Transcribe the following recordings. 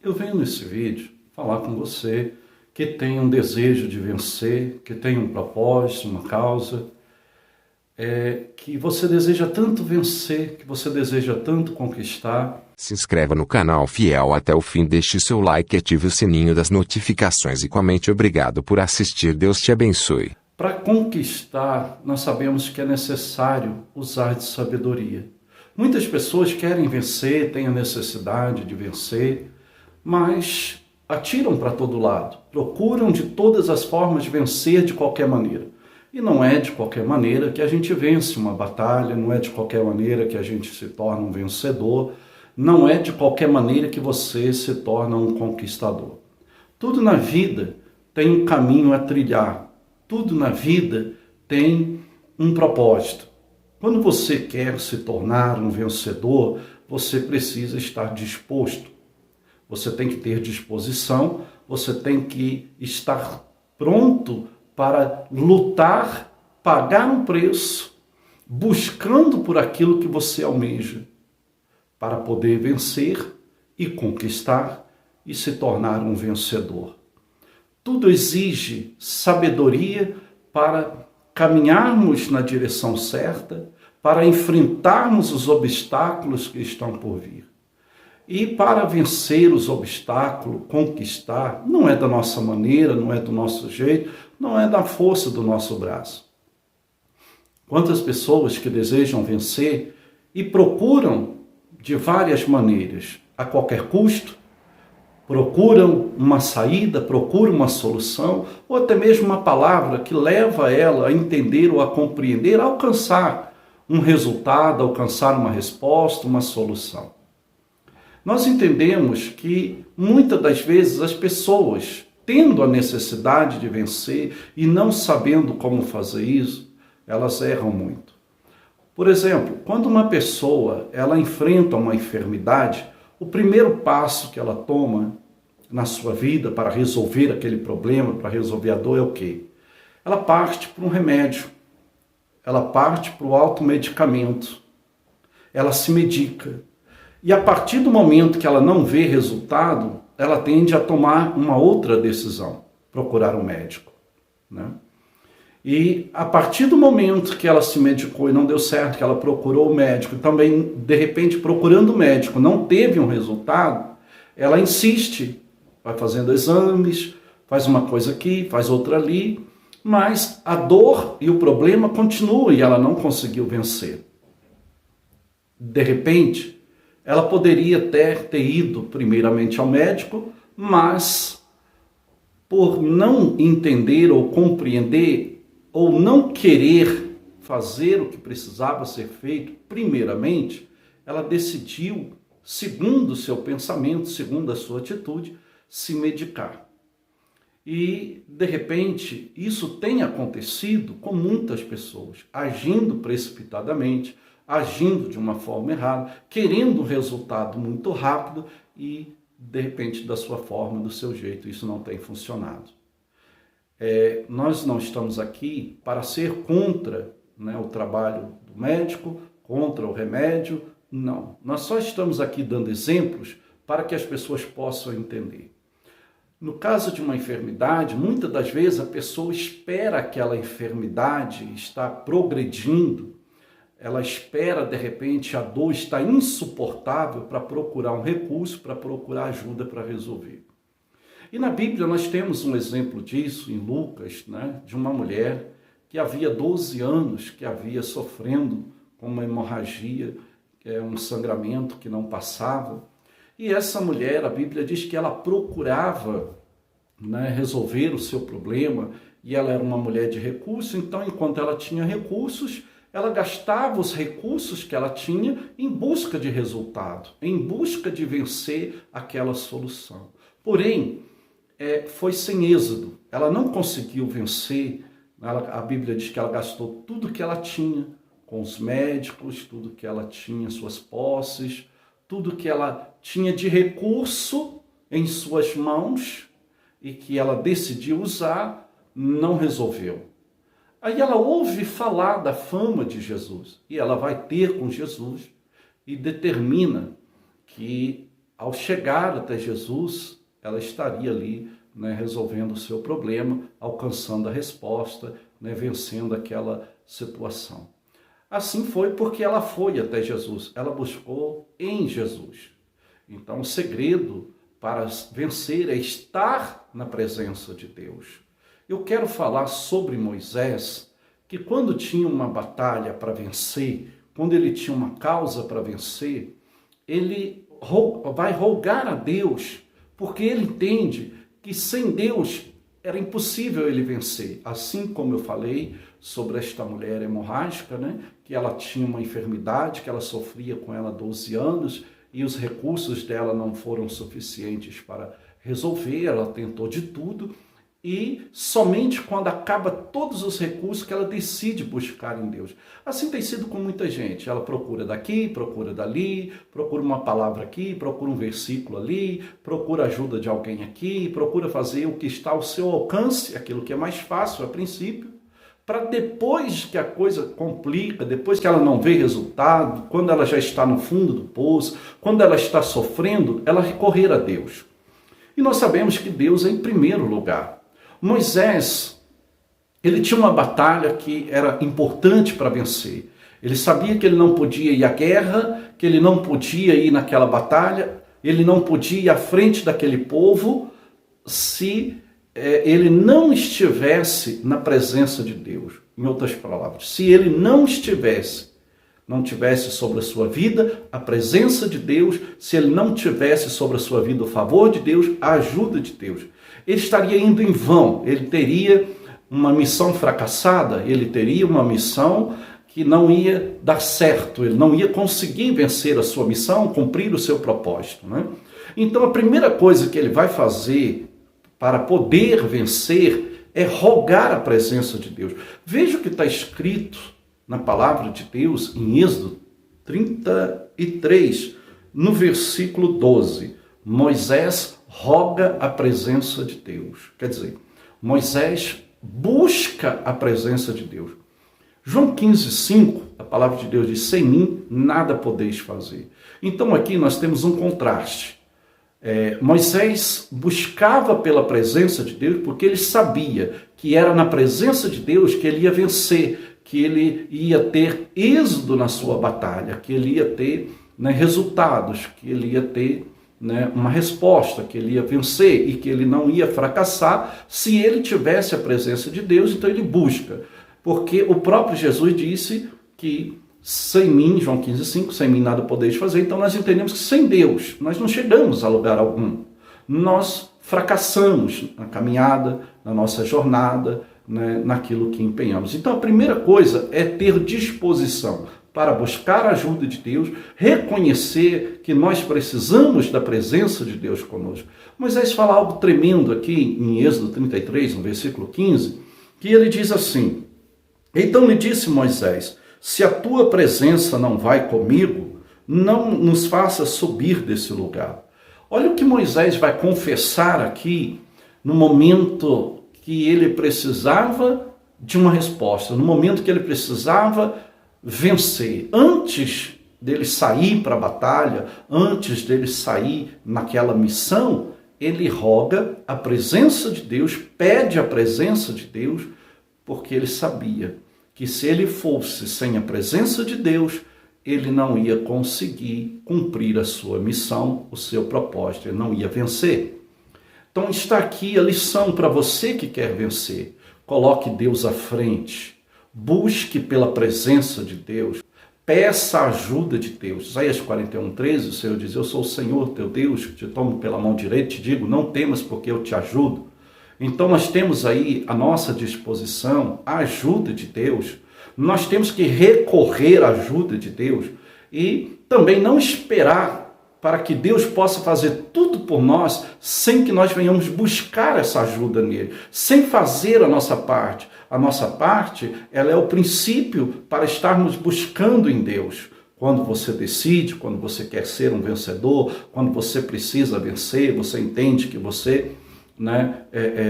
Eu venho nesse vídeo falar com você que tem um desejo de vencer, que tem um propósito, uma causa, que você deseja tanto vencer, que você deseja tanto conquistar. Se inscreva no canal Fiel até o fim, deixe seu like e ative o sininho das notificações e comente obrigado por assistir. Deus te abençoe. Para conquistar, nós sabemos que é necessário usar de sabedoria. Muitas pessoas querem vencer, têm a necessidade de vencer, mas atiram para todo lado, procuram de todas as formas de vencer de qualquer maneira. E não é de qualquer maneira que a gente vence uma batalha, não é de qualquer maneira que a gente se torna um vencedor, não é de qualquer maneira que você se torna um conquistador. Tudo na vida tem um caminho a trilhar, tudo na vida tem um propósito. Quando você quer se tornar um vencedor, você precisa estar disposto. Você tem que ter disposição, você tem que estar pronto para lutar, pagar um preço, buscando por aquilo que você almeja, para poder vencer e conquistar e se tornar um vencedor. Tudo exige sabedoria para caminharmos na direção certa, para enfrentarmos os obstáculos que estão por vir. E para vencer os obstáculos, conquistar, não é da nossa maneira, não é do nosso jeito, não é da força do nosso braço. Quantas pessoas que desejam vencer e procuram de várias maneiras, a qualquer custo, procuram uma saída, procuram uma solução, ou até mesmo uma palavra que leva ela a entender ou a compreender, a alcançar um resultado, alcançar uma resposta, uma solução. Nós entendemos que muitas das vezes as pessoas, tendo a necessidade de vencer e não sabendo como fazer isso, elas erram muito. Por exemplo, quando uma pessoa ela enfrenta uma enfermidade, o primeiro passo que ela toma na sua vida para resolver aquele problema, para resolver a dor é o quê? Ela parte para um remédio, ela parte para o automedicamento, ela se medica. E a partir do momento que ela não vê resultado, ela tende a tomar uma outra decisão, procurar um médico, né? E a partir do momento que ela se medicou e não deu certo, que ela procurou o médico, também, de repente, procurando o médico, não teve um resultado, ela insiste, vai fazendo exames, faz uma coisa aqui, faz outra ali, mas a dor e o problema continuam e ela não conseguiu vencer. De repente, ela poderia ter ido primeiramente ao médico, mas por não entender ou compreender ou não querer fazer o que precisava ser feito primeiramente, ela decidiu, segundo o seu pensamento, segundo a sua atitude, se medicar. E, de repente, isso tem acontecido com muitas pessoas, agindo precipitadamente, agindo de uma forma errada, querendo um resultado muito rápido e, de repente, da sua forma, do seu jeito, isso não tem funcionado. Nós não estamos aqui para ser contra, né, o trabalho do médico, contra o remédio, não. Nós só estamos aqui dando exemplos para que as pessoas possam entender. No caso de uma enfermidade, muitas das vezes a pessoa espera aquela enfermidade estar progredindo, ela espera, de repente, a dor está insuportável para procurar um recurso, para procurar ajuda para resolver. E na Bíblia nós temos um exemplo disso, em Lucas, né, de uma mulher que havia 12 anos que havia sofrendo com uma hemorragia, um sangramento que não passava. E essa mulher, a Bíblia diz que ela procurava, né, resolver o seu problema, e ela era uma mulher de recursos, então enquanto ela tinha recursos, ela gastava os recursos que ela tinha em busca de resultado, em busca de vencer aquela solução. Porém, foi sem êxito, ela não conseguiu vencer. A Bíblia diz que ela gastou tudo que ela tinha com os médicos, tudo que ela tinha, suas posses, tudo que ela tinha de recurso em suas mãos e que ela decidiu usar, não resolveu. Aí ela ouve falar da fama de Jesus e ela vai ter com Jesus e determina que ao chegar até Jesus, ela estaria ali, né, resolvendo o seu problema, alcançando a resposta, né, vencendo aquela situação. Assim foi porque ela foi até Jesus, ela buscou em Jesus. Então, o segredo para vencer é estar na presença de Deus. Eu quero falar sobre Moisés, que quando tinha uma batalha para vencer, quando ele tinha uma causa para vencer, ele vai rogar a Deus, porque ele entende que sem Deus era impossível ele vencer. Assim como eu falei sobre esta mulher hemorrágica, né? Que ela tinha uma enfermidade, que ela sofria com ela há 12 anos, e os recursos dela não foram suficientes para resolver, ela tentou de tudo, e somente quando acaba todos os recursos que ela decide buscar em Deus. Assim tem sido com muita gente. Ela procura daqui, procura dali, procura uma palavra aqui, procura um versículo ali, procura ajuda de alguém aqui, procura fazer o que está ao seu alcance, aquilo que é mais fácil a princípio, para depois que a coisa complica, depois que ela não vê resultado, quando ela já está no fundo do poço, quando ela está sofrendo, ela recorrer a Deus. E nós sabemos que Deus é em primeiro lugar. Moisés, ele tinha uma batalha que era importante para vencer. Ele sabia que ele não podia ir à guerra, que ele não podia ir naquela batalha, ele não podia ir à frente daquele povo se ele não estivesse na presença de Deus. Em outras palavras, se ele não tivesse sobre a sua vida a presença de Deus, se ele não tivesse sobre a sua vida o favor de Deus, a ajuda de Deus, ele estaria indo em vão, ele teria uma missão fracassada, ele teria uma missão que não ia dar certo, ele não ia conseguir vencer a sua missão, cumprir o seu propósito, né? Então a primeira coisa que ele vai fazer para poder vencer é rogar a presença de Deus. Veja o que está escrito na palavra de Deus em Êxodo 33, no versículo 12. Moisés roga a presença de Deus. Quer dizer, Moisés busca a presença de Deus. João 15:5, a palavra de Deus diz: sem mim nada podeis fazer. Então aqui nós temos um contraste. Moisés buscava pela presença de Deus porque ele sabia que era na presença de Deus que ele ia vencer, que ele ia ter êxito na sua batalha, que ele ia ter, né, resultados, que ele ia ter, né, uma resposta, que ele ia vencer e que ele não ia fracassar se ele tivesse a presença de Deus. Então ele busca, porque o próprio Jesus disse que sem mim, João 15:5, sem mim nada podeis fazer. Então nós entendemos que sem Deus nós não chegamos a lugar algum. Nós fracassamos na caminhada, na nossa jornada, né, naquilo que empenhamos. Então a primeira coisa é ter disposição para buscar a ajuda de Deus, reconhecer que nós precisamos da presença de Deus conosco. Moisés fala algo tremendo aqui em Êxodo 33, no versículo 15, que ele diz assim: então lhe disse Moisés: se a tua presença não vai comigo, não nos faça subir desse lugar. Olha o que Moisés vai confessar aqui no momento que ele precisava de uma resposta, no momento que ele precisava vencer. Antes dele sair para a batalha, antes dele sair naquela missão, ele roga a presença de Deus, pede a presença de Deus, porque ele sabia que se ele fosse sem a presença de Deus, ele não ia conseguir cumprir a sua missão, o seu propósito, ele não ia vencer. Então está aqui a lição para você que quer vencer. Coloque Deus à frente, busque pela presença de Deus, peça a ajuda de Deus. Isaías 41:13, o Senhor diz: eu sou o Senhor teu Deus, que te tomo pela mão direita e te digo, não temas porque eu te ajudo. Então nós temos aí à nossa disposição a ajuda de Deus. Nós temos que recorrer à ajuda de Deus e também não esperar para que Deus possa fazer tudo por nós sem que nós venhamos buscar essa ajuda nele, sem fazer a nossa parte. A nossa parte, ela é o princípio para estarmos buscando em Deus. Quando você decide, quando você quer ser um vencedor, quando você precisa vencer, você entende que você, né,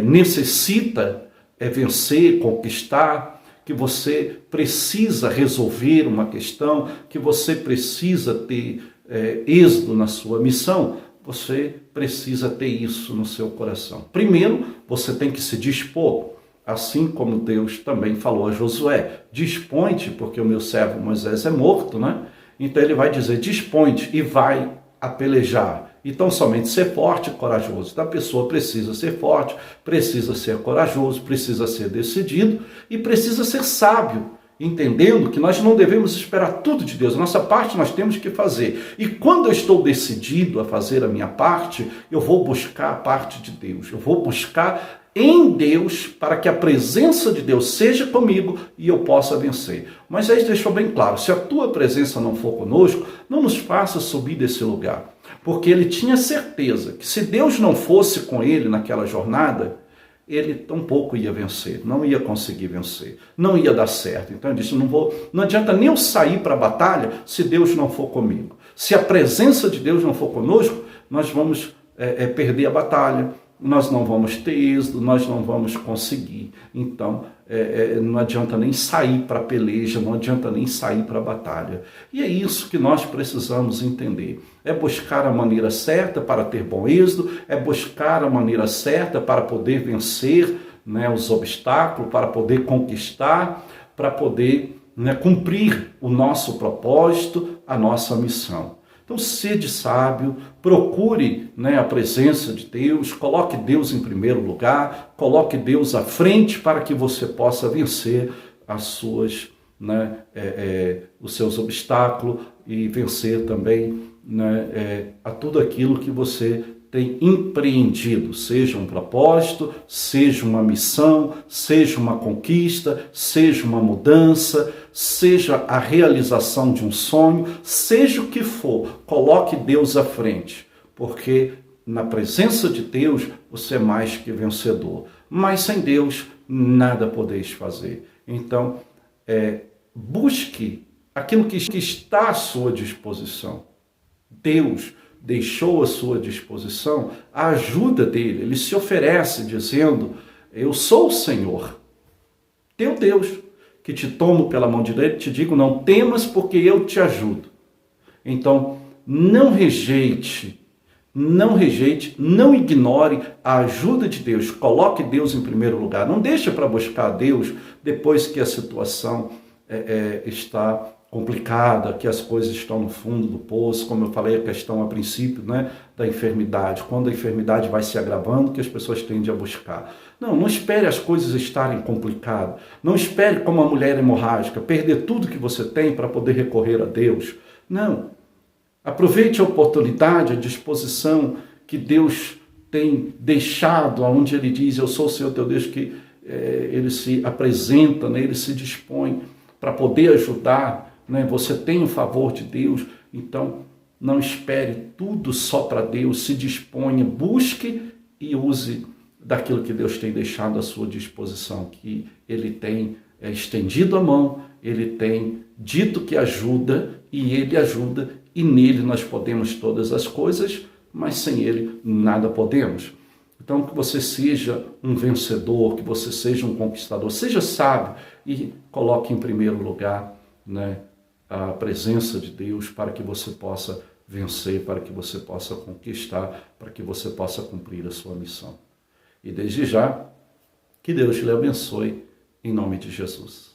necessita vencer, conquistar, que você precisa resolver uma questão, que você precisa ter êxito na sua missão, você precisa ter isso no seu coração. Primeiro, você tem que se dispor, assim como Deus também falou a Josué, dispõe-te, porque o meu servo Moisés é morto, né? Então ele vai dizer, dispõe-te e vai a pelejar. Então somente ser forte e corajoso. Então a pessoa precisa ser forte, precisa ser corajoso, precisa ser decidido e precisa ser sábio, entendendo que nós não devemos esperar tudo de Deus. A nossa parte nós temos que fazer. E quando eu estou decidido a fazer a minha parte, eu vou buscar a parte de Deus. Eu vou buscar em Deus para que a presença de Deus seja comigo e eu possa vencer. Moisés deixou bem claro, se a tua presença não for conosco, não nos faça subir desse lugar. Porque ele tinha certeza que se Deus não fosse com ele naquela jornada, ele tampouco ia vencer, não ia conseguir vencer, não ia dar certo. Então ele disse, não adianta nem eu sair para a batalha se Deus não for comigo. Se a presença de Deus não for conosco, nós vamos perder a batalha, nós não vamos ter êxito, nós não vamos conseguir. Então, não adianta nem sair para a peleja, não adianta nem sair para a batalha. E é isso que nós precisamos entender. É buscar a maneira certa para ter bom êxito, é buscar a maneira certa para poder vencer, né, os obstáculos, para poder conquistar, para poder, né, cumprir o nosso propósito, a nossa missão. Então, sede sábio, procure, né, a presença de Deus, coloque Deus em primeiro lugar, coloque Deus à frente para que você possa vencer as suas, né, os seus obstáculos e vencer também, né, a tudo aquilo que você tem empreendido, seja um propósito, seja uma missão, seja uma conquista, seja uma mudança, seja a realização de um sonho, seja o que for, coloque Deus à frente, porque na presença de Deus você é mais que vencedor, mas sem Deus nada podeis fazer. Então, busque aquilo que está à sua disposição. Deus deixou à sua disposição a ajuda dele. Ele se oferece dizendo, eu sou o Senhor, teu Deus, que te tomo pela mão direita e te digo, não temas porque eu te ajudo. Então, não rejeite, não ignore a ajuda de Deus. Coloque Deus em primeiro lugar. Não deixe para buscar Deus depois que a situação está complicada, que as coisas estão no fundo do poço, como eu falei, a questão a princípio, né, da enfermidade, quando a enfermidade vai se agravando, que as pessoas tendem a buscar. Não espere as coisas estarem complicadas, não espere como a mulher hemorrágica, perder tudo que você tem para poder recorrer a Deus. Não, aproveite a oportunidade, a disposição que Deus tem deixado, onde Ele diz, eu sou o Senhor teu Deus, que Ele se apresenta, né, Ele se dispõe para poder ajudar, né? Você tem o favor de Deus, então não espere tudo só para Deus, se disponha, busque e use daquilo que Deus tem deixado à sua disposição, que Ele tem estendido a mão, Ele tem dito que ajuda e Ele ajuda e nele nós podemos todas as coisas, mas sem Ele nada podemos. Então que você seja um vencedor, que você seja um conquistador, seja sábio e coloque em primeiro lugar, né, a presença de Deus para que você possa vencer, para que você possa conquistar, para que você possa cumprir a sua missão. E desde já, que Deus lhe abençoe, em nome de Jesus.